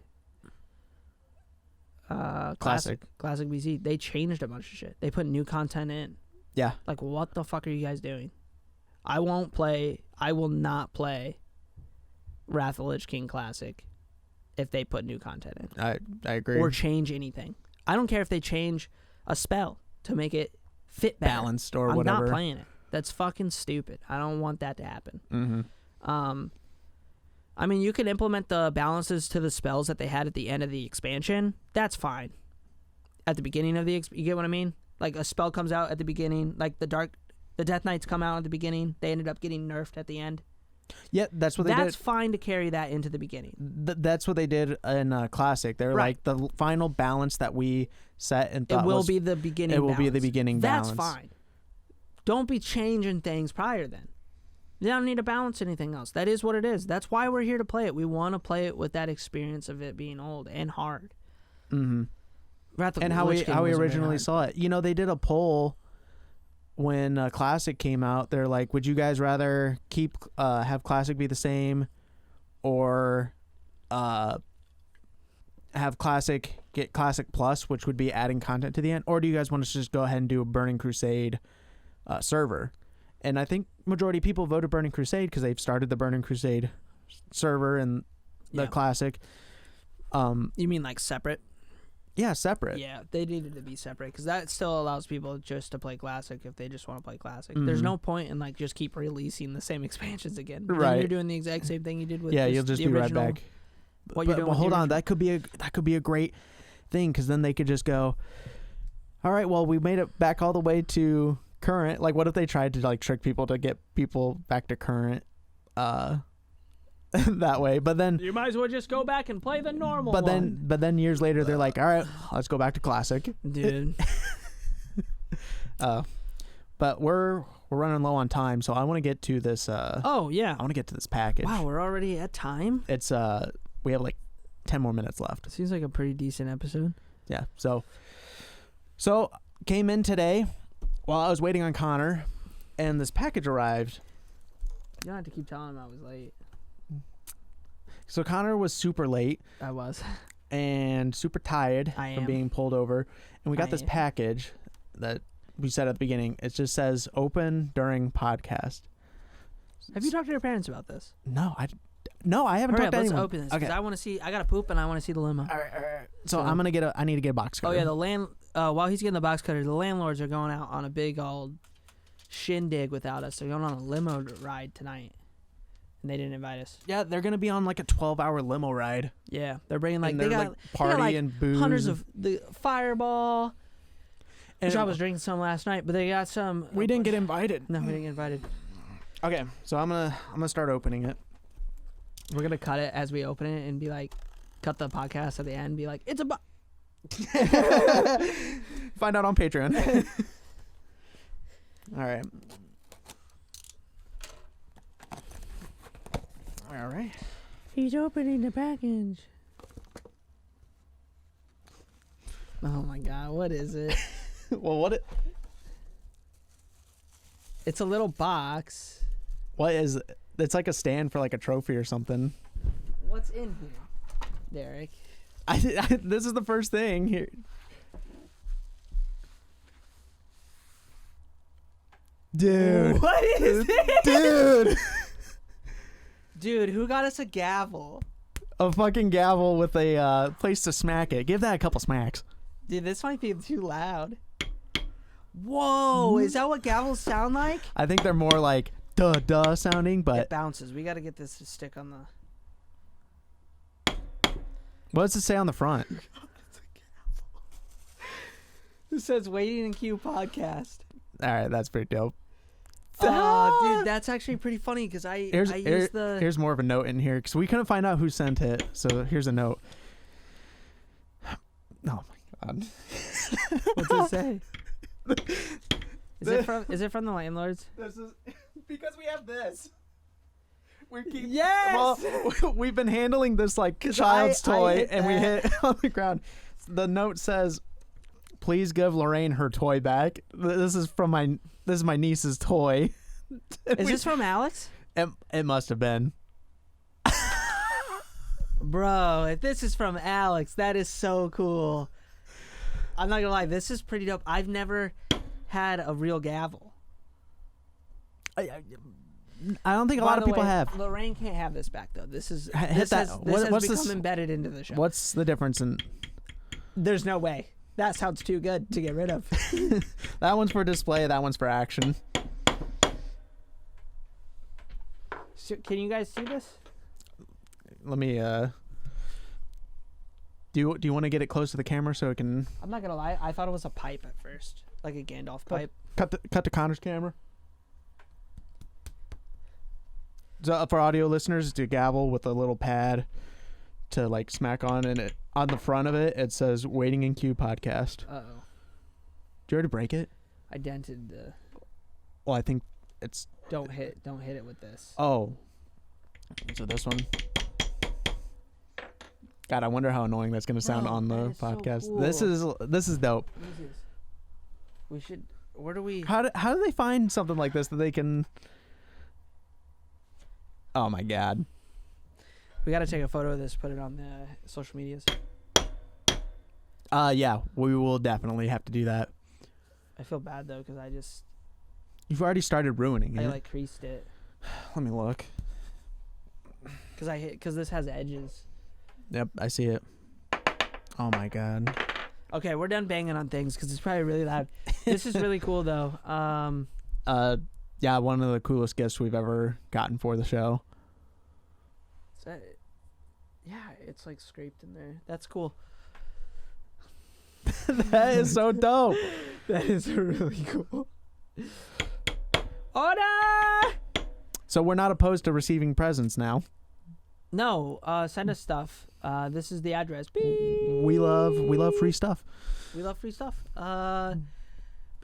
Classic BC. They changed a bunch of shit. They put new content in. Yeah. Like, what the fuck are you guys doing? I will not play Wrath of the Lich King Classic if they put new content in. I agree. Or change anything. I don't care if they change a spell to make it fit better. Balanced or I'm whatever. I'm not playing it. That's fucking stupid. I don't want that to happen. Mm-hmm. I mean, you can implement the balances to the spells that they had at the end of the expansion. That's fine. At the beginning of you get what I mean? Like a spell comes out at the beginning, like the Death Knights come out at the beginning. They ended up getting nerfed at the end. Yeah, that's what they did. That's fine to carry that into the beginning. That's what they did in Classic. They're like, the final balance that we set and thought it will be the beginning. It will be the beginning balance. That's fine. Don't be changing things prior then. You don't need to balance anything else. That is what it is. That's why we're here to play it. We want to play it with that experience of it being old and hard. Mm-hmm. And how we originally saw it. You know, they did a poll when Classic came out. They're like, would you guys rather have Classic be the same or have classic, get classic plus, which would be adding content to the end, or do you guys want to just go ahead and do a Burning Crusade server? And I think majority of people voted Burning Crusade because they've started the Burning Crusade server and the classic. You mean like separate? Yeah, separate. Yeah, they needed to be separate because that still allows people just to play classic if they just want to play classic. There's no point in like just keep releasing the same expansions again. Right. Then you're doing the exact same thing you did with you'll just the be original. right back. What you're doing? Well, hold on, that could be a great thing because then they could just go, all right, well, we made it back all the way to current. Like, what if they tried to like trick people to get people back to current? That way, but then you might as well just go back and play the normal but then years later they're like, all right, let's go back to classic, dude. But we're running low on time, so I want to get to this I want to get to this package. Wow, we're already at time. It's we have like 10 more minutes left. Seems like a pretty decent episode. Yeah, so came in today while I was waiting on Connor, and this package arrived. You don't have to keep telling him I was late. So Connor was super late. I was. And super tired from being pulled over. And we got this package that we said at the beginning. It just says open during podcast. Have you talked to your parents about this? No, I haven't talked to anyone. Let's open this because I want to see. I got to poop and I want to see the limo. All right. So I need to get a box cutter. Oh yeah, while he's getting the box cutter, the landlords are going out on a big old shindig without us. They're going on a limo ride tonight. And they didn't invite us. Yeah, they're gonna be on like a 12-hour limo ride. Yeah, they're bringing like they got party and booze, hundreds of the Fireball. And I was drinking some last night, but they got some. We didn't get invited. No, we didn't get invited. Okay, so I'm gonna start opening it. We're gonna cut it as we open it and be like, cut the podcast at the end. And be like, it's a. Find out on Patreon. All right. All right. He's opening the package. Oh my god, what is it? Well, it's a little box. What is it? It's like a stand for like a trophy or something. What's in here, Derek? This is the first thing here. Dude. What is it? Dude. Dude, who got us a gavel? A fucking gavel with a place to smack it. Give that a couple smacks. Dude, this might be too loud. Whoa, is that what gavels sound like? I think they're more like duh sounding, but it bounces. We got to get this to stick on the. What does it say on the front? It says "Waiting in Queue Podcast." All right, that's pretty dope. Oh, dude, that's actually pretty funny because here's more of a note in here because we couldn't find out who sent it. So here's a note. Oh my god. What's it say? Is it from the landlords? This is because we have this. Yes. Well, we've been handling this like child's toy, and we hit on the ground. The note says, "Please give Lorraine her toy back." This is my niece's toy. Is this from Alex? It must have been. Bro, if this is from Alex, that is so cool. I'm not gonna lie, this is pretty dope. I've never had a real gavel. I don't think a lot of people have. Lorraine can't have this back though. This has become embedded into the show. What's the difference in? There's no way. That sounds too good to get rid of. That one's for display. That one's for action. So, can you guys see this? Let me. Do you want to get it close to the camera so it can? I'm not gonna lie. I thought it was a pipe at first, like a Gandalf pipe. Cut to Connor's camera. So for audio listeners, it's a gavel with a little pad to like smack on, and on the front of it says "Waiting in Queue Podcast." Uh-oh. Did you already break it? I dented the. Well, I think it's. Don't hit it with this. Oh. So this one. God, I wonder how annoying that's gonna sound on the podcast. So cool. This is dope. What is this? We should. Where do we? How do they find something like this that they can? Oh my god. We got to take a photo of this, put it on the social medias. Yeah, we will definitely have to do that. I feel bad though because You've already started ruining it. I like creased it. Let me look. Because this has edges. Yep, I see it. Oh my god. Okay, we're done banging on things because it's probably really loud. This is really cool though. Yeah, one of the coolest gifts we've ever gotten for the show. Yeah, it's like scraped in there. That's cool. That is so dope. That is really cool. Order! So we're not opposed to receiving presents now. No, send us stuff. This is the address. Beep. We love free stuff. We love free stuff.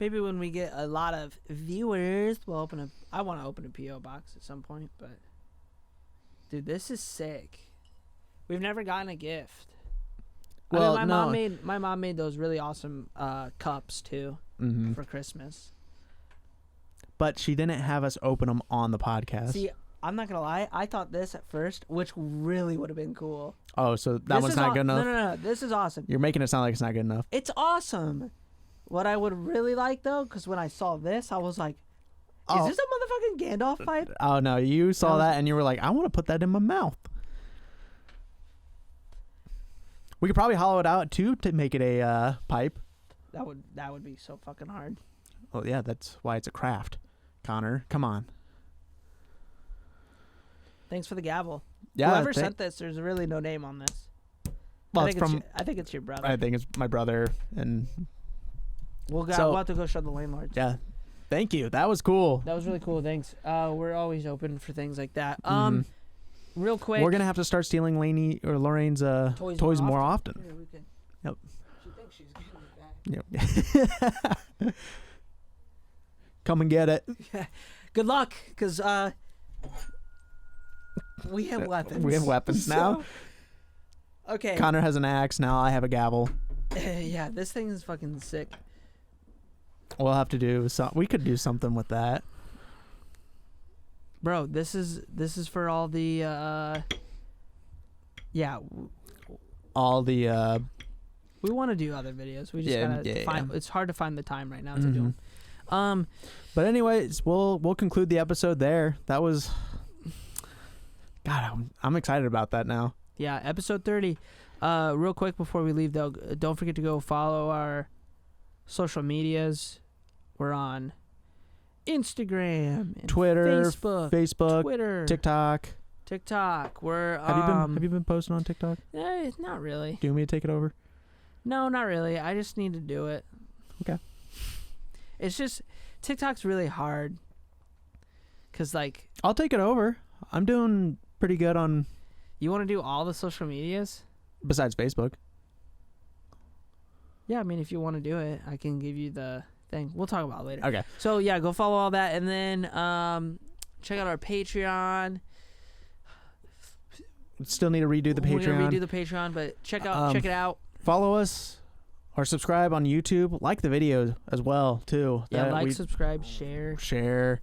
Maybe when we get a lot of viewers, we'll I want to open a PO box at some point, but dude, this is sick. We've never gotten a gift. Well, I mean, my mom made those really awesome cups too for Christmas. But she didn't have us open them on the podcast. See, I'm not gonna lie. I thought this at first, which really would have been cool. Oh, so that one's not good enough? No. This is awesome. You're making it sound like it's not good enough. It's awesome. What I would really like though, because when I saw this, I was like, "Is this a motherfucking Gandalf pipe?" Oh no, you saw that and you were like, "I want to put that in my mouth." We could probably hollow it out too to make it a pipe. That would be so fucking hard. Well, yeah, that's why it's a craft. Connor, come on. Thanks for the gavel. Yeah, whoever sent this, there's really no name on this. Well, I think it's your brother. I think it's my brother, and we'll have to go show the landlords. Yeah, thank you. That was cool. That was really cool. Thanks. We're always open for things like that. Real quick, we're gonna have to start stealing Lainey or Lorraine's toys more often. Here, we can. Yep. She thinks she's getting it back. Yep. Come and get it. Good luck, because we have weapons. We have weapons now. Okay. Connor has an axe now. I have a gavel. Yeah, this thing is fucking sick. We'll have to do we could do something with that. Bro, this is for all the all the we want to do other videos. We just gotta find. It's hard to find the time right now to do them. But anyways, we'll conclude the episode there. That was, God, I'm excited about that now. Yeah, episode 30. Real quick before we leave though, don't forget to go follow our social medias. We're on Instagram, and Twitter, Facebook, Twitter, TikTok. We're have you been posting on TikTok? Not really. Do you want me to take it over? No, not really. I just need to do it. Okay. It's just TikTok's really hard. Cause like I'll take it over. I'm doing pretty good on. You want to do all the social medias besides Facebook? Yeah, I mean, if you want to do it, I can give you the thing. We'll talk about it later. Okay. So yeah, go follow all that, and then check out our Patreon. Still need to redo the Patreon. We're gonna redo the Patreon, but check it out. Follow us or subscribe on YouTube. Like the video as well too. Yeah, subscribe, share.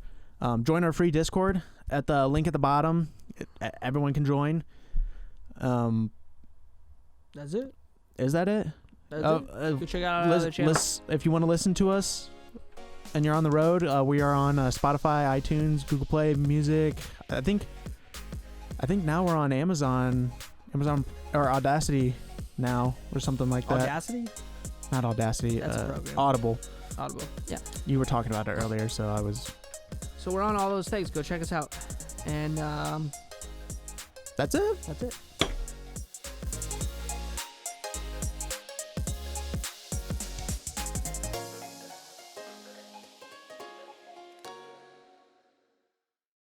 Join our free Discord at the link at the bottom. Everyone can join. That's it. Is that it? That's it. Go check out our other channels. If you want to listen to us and you're on the road, we are on Spotify, iTunes, Google Play Music. I think now we're on Amazon or Audacity now or something like that. Audacity? Not Audacity. That's a program. Audible. Yeah. You were talking about it earlier, so I was. So we're on all those things. Go check us out. And that's it. That's it.